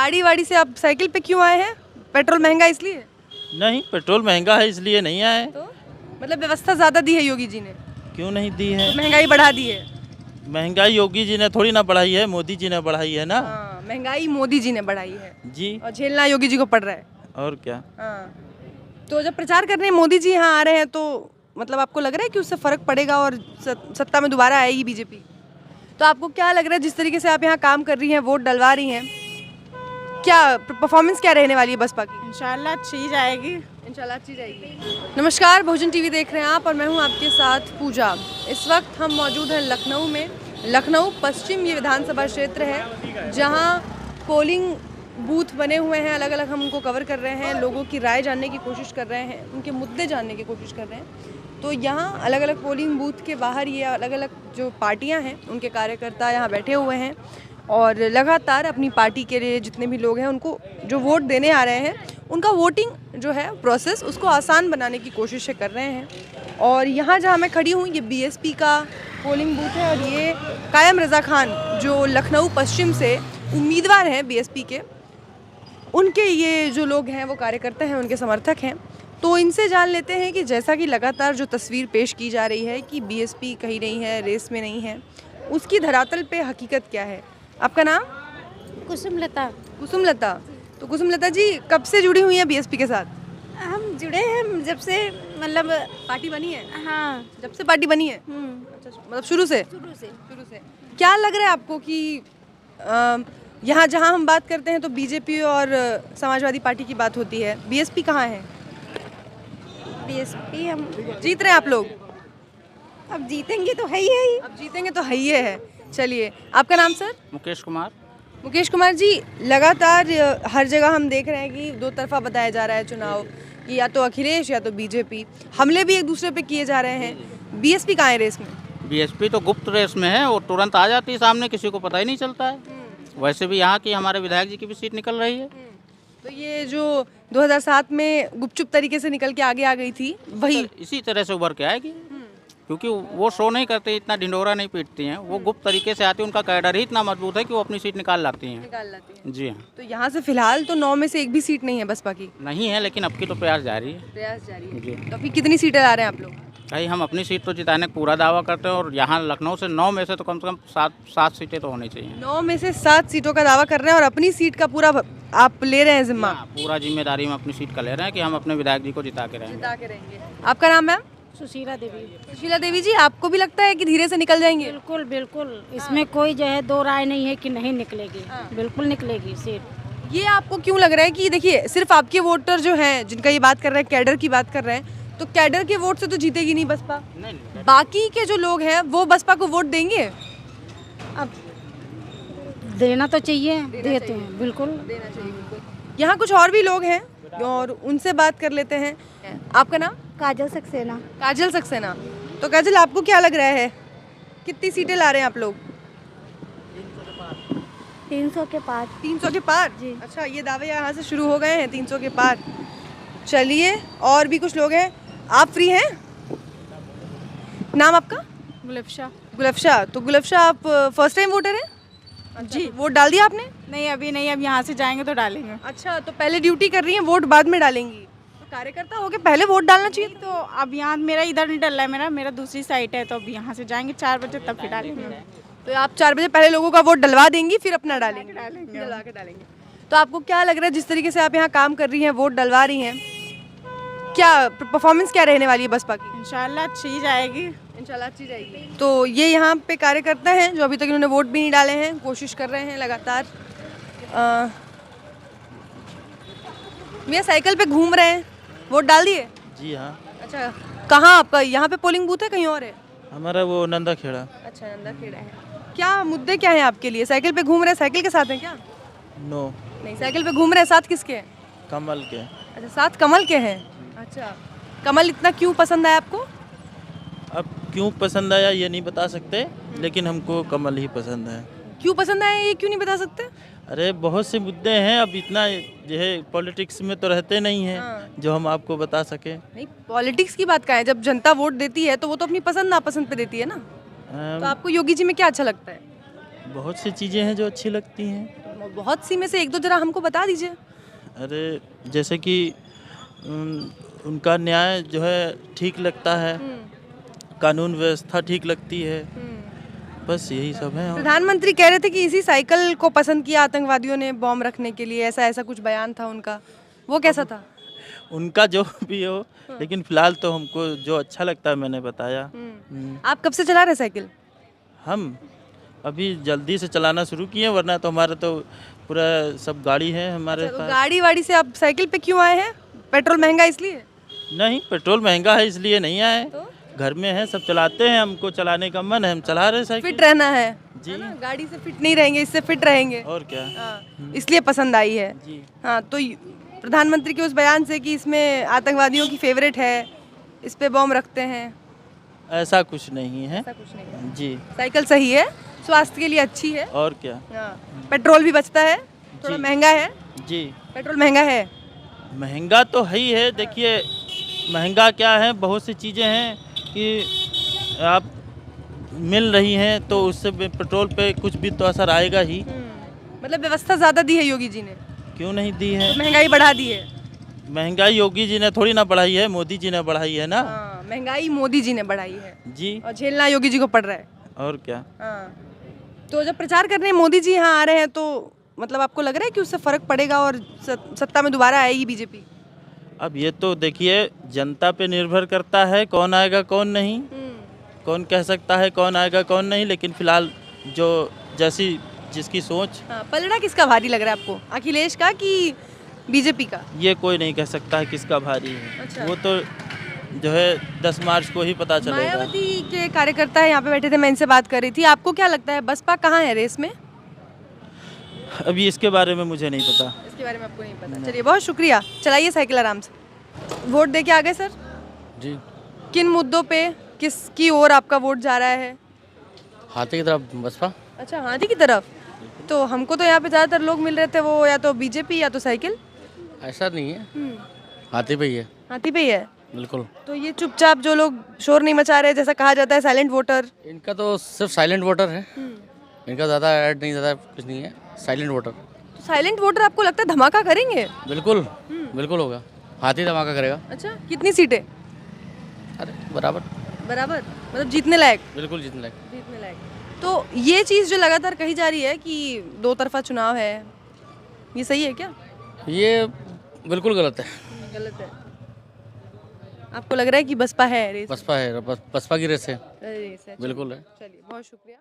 गाड़ी वाड़ी से आप साइकिल पे क्यों आए हैं? पेट्रोल महंगा इसलिए? नहीं, पेट्रोल महंगा है इसलिए नहीं आए। तो मतलब व्यवस्था ज़्यादा दी है योगी जी ने, क्यों नहीं दी है? तो महंगाई बढ़ा दी है। महंगाई योगी जी ने थोड़ी ना बढ़ाई है, मोदी जी ने बढ़ाई है ना। हाँ, महंगाई मोदी जी ने बढ़ाई है जी, और झेलना योगी जी को पड़ रहा है। और क्या। हाँ, तो जब प्रचार करने मोदी जी यहाँ आ रहे हैं तो मतलब आपको लग रहा है कि उससे फर्क पड़ेगा और सत्ता में दोबारा आएगी बीजेपी? तो आपको क्या लग रहा है जिस तरीके से आप यहाँ काम कर रही हैं, वोट डलवा रही हैं, क्या परफॉर्मेंस क्या रहने वाली है बसपा की? इंशाल्लाह अच्छी जाएगी। इंशाल्लाह अच्छी जाएगी। नमस्कार, भोजन टीवी देख रहे हैं आप और मैं हूं आपके साथ पूजा। इस वक्त हम मौजूद हैं लखनऊ में। लखनऊ पश्चिम ये विधानसभा क्षेत्र है जहां पोलिंग बूथ बने हुए हैं, अलग अलग हम उनको कवर कर रहे हैं, लोगों की राय जानने की कोशिश कर रहे हैं, उनके मुद्दे जानने की कोशिश कर रहे हैं। तो यहाँ अलग अलग पोलिंग बूथ के बाहर ये अलग अलग जो पार्टियाँ हैं उनके कार्यकर्ता यहाँ बैठे हुए हैं और लगातार अपनी पार्टी के लिए जितने भी लोग हैं उनको जो वोट देने आ रहे हैं उनका वोटिंग जो है प्रोसेस उसको आसान बनाने की कोशिश कर रहे हैं। और यहाँ जहाँ मैं खड़ी हूँ ये बीएसपी का पोलिंग बूथ है और ये कायम रज़ा खान जो लखनऊ पश्चिम से उम्मीदवार हैं बीएसपी के, उनके ये जो लोग हैं वो कार्यकर्ता हैं, उनके समर्थक हैं। तो इनसे जान लेते हैं कि जैसा कि लगातार जो तस्वीर पेश की जा रही है कि बीएसपी कहीं नहीं है, रेस में नहीं है, उसकी धरातल पे हकीकत क्या है। आपका नाम? कुसुमलता। कुसुमलता। तो कुसुमलता जी कब से जुड़ी हुई हैं बीएसपी के साथ? हम जुड़े हैं जब से मतलब पार्टी बनी है? हाँ। जब से पार्टी बनी है? अच्छा, मतलब शुरू से? शुरू से। क्या लग रहा है आपको कि यहाँ जहाँ हम बात करते हैं तो बीजेपी और समाजवादी पार्टी की बात होती है, बीएसपी कहाँ है? बीएसपी हम जीत रहे हैं आप लोग? अब जीतेंगे तो है ही। अब जीतेंगे तो है ही है। चलिए, आपका नाम सर? मुकेश कुमार। मुकेश कुमार जी, लगातार हर जगह हम देख रहे हैं कि दो तरफा बताया जा रहा है चुनाव, कि या तो अखिलेश या तो बीजेपी। हमले भी एक दूसरे पे किए जा रहे हैं। बीएसपी कहाँ है रेस में? बीएसपी तो गुप्त रेस में है और तुरंत आ जाती है सामने, किसी को पता ही नहीं चलता है। वैसे भी यहाँ की हमारे विधायक जी की भी सीट निकल रही है। तो ये जो 2007 में गुपचुप तरीके से निकल के आगे आ गई थी वही इसी तरह से उभर के आएगी, क्योंकि वो शो नहीं करते, इतना ढिंडोरा नहीं पीटती हैं, वो गुप्त तरीके से आती है। उनका कैडर ही इतना मजबूत है कि वो अपनी सीट निकाल लाती हैं। जी हाँ। तो यहाँ से फिलहाल तो 9 में से एक भी सीट नहीं है बसपा की? नहीं है, लेकिन अब की तो प्रयास जारी है। प्रयास जारी है। जी। तो अभी कितनी सीटें ला रहे हैं आप लोग? भाई हम अपनी सीट तो जिताने का पूरा दावा करते हैं और यहाँ लखनऊ से 9 में से तो कम से कम 7 सीटें तो होनी चाहिए। 9 में से 7 सीटों का दावा कर रहे हैं और अपनी सीट का पूरा आप ले रहे हैं जिम्मा? पूरा जिम्मेदारी में अपनी सीट का ले रहे हैं कि हम अपने विधायक जी को जिता के रहेंगे। आपका नाम मैम? सुशीला देवी। सुशीला देवी जी, आपको भी लगता है कि धीरे से निकल जाएंगे? बिल्कुल बिल्कुल, इसमें कोई जो है दो राय नहीं है कि नहीं निकलेगी। बिल्कुल निकलेगी सीट। ये आपको क्यों लग रहा है कि देखिए सिर्फ आपके वोटर जो हैं जिनका ये बात कर रहे हैं, कैडर की बात कर रहे हैं, तो कैडर के वोट से तो जीतेगी नहीं बसपा? नहीं। बाकी के जो लोग हैं वो बसपा को वोट देंगे? अब देना तो चाहिए, देते हैं बिल्कुल। देना चाहिए बिल्कुल। यहाँ कुछ और भी लोग हैं और उनसे बात कर लेते हैं। आपका नाम? काजल सक्सेना। काजल सक्सेना। तो काजल, आपको क्या लग रहा है कितनी सीटें ला रहे हैं आप लोग? 300 के पार। 300 के पार जी। अच्छा, ये दावे यहाँ से शुरू हो गए हैं 300 के पार। चलिए, और भी कुछ लोग हैं। आप फ्री हैं? नाम आपका? गुलफशा। गुलफशा। तो गुलफशा, आप फर्स्ट टाइम वोटर हैं? जी। वोट डाल दिया आपने? नहीं अभी नहीं, अब यहाँ से जाएंगे तो डालेंगे। अच्छा, तो पहले ड्यूटी कर रही हैं, वोट बाद में डालेंगी। तो कार्यकर्ता होके पहले वोट डालना चाहिए। तो अब यहाँ मेरा इधर नहीं डल रहा है, मेरा दूसरी साइड है, तो अब यहाँ से जाएंगे 4 बजे तब फिर डालेंगे। तो आप 4 बजे पहले लोगों का वोट डलवा देंगी फिर अपना डालेंगे? डलवा के डालेंगे। तो आपको क्या लग रहा है जिस तरीके से आप यहाँ काम कर रही हैं, वोट डलवा रही हैं, क्या परफॉर्मेंस क्या रहने वाली है बसपा की? इंशाल्लाह अच्छी जाएगी। इंशाल्लाह अच्छी जाएगी। तो ये यहाँ पे कार्यकर्ता हैं जो अभी तक इन्होंने वोट भी नहीं डाले हैं, कोशिश कर रहे हैं लगातार। भैया साइकिल पे घूम रहे हैं, वोट डाल दिए? जी हाँ। अच्छा, कहाँ आपका यहाँ पे पोलिंग बूथ है कहीं और है? हमारा वो नंदा खेड़ा। अच्छा, नंदा खेड़ा है। क्या मुद्दे क्या हैं आपके लिए? साइकिल पे घूम रहे हैं, साइकिल के साथ हैं क्या? नो। नहीं, साइकिल पे घूम रहे हैं, साथ किसके हैं? कमल के। अच्छा, साथ कमल के हैं। अच्छा, कमल इतना क्यों पसंद आया आपको? अब क्यों पसंद आया ये नहीं बता सकते, लेकिन हमको कमल ही पसंद है। क्यों पसंद आया ये क्यों नहीं बता सकते? अरे बहुत से मुद्दे हैं, अब इतना जो है पॉलिटिक्स में तो रहते नहीं हैं जो हम आपको बता सके। नहीं, पॉलिटिक्स की बात क्या है, जब जनता वोट देती है तो वो तो अपनी पसंद नापसंद पे देती है ना। तो आपको योगी जी में क्या अच्छा लगता है? बहुत सी चीज़ें हैं जो अच्छी लगती हैं। और बहुत सी में से एक दो जरा हमको बता दीजिए। अरे जैसे कि उनका न्याय जो है ठीक लगता है, कानून व्यवस्था ठीक लगती है, बस यही सब है। प्रधानमंत्री कह रहे थे कि इसी साइकिल को पसंद किया आतंकवादियों ने बॉम्ब रखने के लिए, ऐसा ऐसा कुछ बयान था उनका, वो कैसा था? उनका जो भी हो, लेकिन फिलहाल तो हमको जो अच्छा लगता है मैंने बताया। आप कब से चला रहे साइकिल? हम अभी जल्दी से चलाना शुरू किए, वरना तो हमारा तो पूरा सब गाड़ी है हमारे तो पास। गाड़ी वाड़ी से आप साइकिल पे क्यों आए हैं? पेट्रोल महंगा इसलिए? नहीं, पेट्रोल महंगा है इसलिए नहीं आए, तो? घर में है, सब चलाते हैं, हमको चलाने का मन है, हम चला रहे साइकिल। फिट रहना है जी। है ना? गाड़ी से फिट नहीं रहेंगे, इससे फिट रहेंगे। और क्या। हाँ, इसलिए पसंद आई है। जी। हाँ, तो प्रधानमंत्री के उस बयान से कि इसमें आतंकवादियों की फेवरेट है, इस पे बॉम्ब रखते हैं, ऐसा कुछ नहीं है। ऐसा कुछ नहीं है। जी। साइकिल सही है, स्वास्थ्य के लिए अच्छी है। और क्या। हाँ, पेट्रोल भी बचता है, थोड़ा जी। महंगा है। जी, पेट्रोल महंगा है। महंगा तो है ही है। देखिए महंगा क्या है, बहुत सी चीज़ें हैं कि आप मिल रही हैं, तो उससे पेट्रोल पे कुछ भी तो असर आएगा ही। मतलब व्यवस्था ज़्यादा दी है योगी जी ने, क्यों नहीं दी है? तो महंगाई बढ़ा दी है। महंगाई योगी जी ने थोड़ी ना बढ़ाई है, मोदी जी ने बढ़ाई है ना। हाँ, महंगाई मोदी जी ने बढ़ाई है जी। और झेलना योगी जी को पड़ रहा है। और क्या। हाँ, तो जब प्रचार करने मोदी जी यहाँ आ रहे हैं, तो मतलब आपको लग रहा है कि उससे फर्क पड़ेगा और सत्ता में दोबारा आएगी बीजेपी? अब ये तो देखिए जनता पे निर्भर करता है, कौन आएगा कौन नहीं, कौन कह सकता है कौन आएगा कौन नहीं, लेकिन फिलहाल जो जैसी जिसकी सोच। हाँ, पलड़ा किसका भारी लग रहा है आपको, अखिलेश का कि बीजेपी का? ये कोई नहीं कह सकता है किसका भारी है। अच्छा। वो तो जो है 10 मार्च को ही पता चलेगा। मायावती के कार्यकर्ता यहाँ पे बैठे थे, मैं इनसे बात कर रही थी। आपको क्या लगता है बसपा कहाँ है रेस में? अभी इसके बारे में मुझे नहीं पता। इसके बारे में आपको नहीं पता? चलिए, बहुत शुक्रिया, चलाइए साइकिल आराम से। वोट दे के आ गए सर? जी। किन मुद्दों पे, किसकी ओर आपका वोट जा रहा है? हाथी की तरफ बसपा। अच्छा, हाथी की तरफ। तो हमको तो यहाँ पे ज़्यादातर लोग मिल रहे थे, वो या तो बीजेपी या तो साइकिल। ऐसा नहीं है, हाथी पे ही है। हाथी पे ही है। बिल्कुल। तो ये चुपचाप जो लोग शोर नहीं मचा रहे, जैसा कहा जाता है साइलेंट वोटर। इनका तो सिर्फ साइलेंट वोटर है, इनका ज़्यादा ऐड नहीं, ज़्यादा कुछ नहीं है, साइलेंट वोटर। साइलेंट वोटर आपको लगता है धमाका करेंगे? बिल्कुल बिल्कुल होगा, हाथी धमाका करेगा। अच्छा, कितनी सीटें? अरे बराबर। बराबर, मतलब जीतने लायक? बिल्कुल जीतने लायक। जीतने लायक। तो ये चीज़ जो लगातार कही जा रही है कि दो तरफा चुनाव है, ये सही है क्या? ये बिल्कुल गलत है। गलत है। आपको लग रहा है कि बसपा है रेस? बसपा है, बसपा की रेस है। रेस है। बिल्कुल है। चलिए, बहुत शुक्रिया।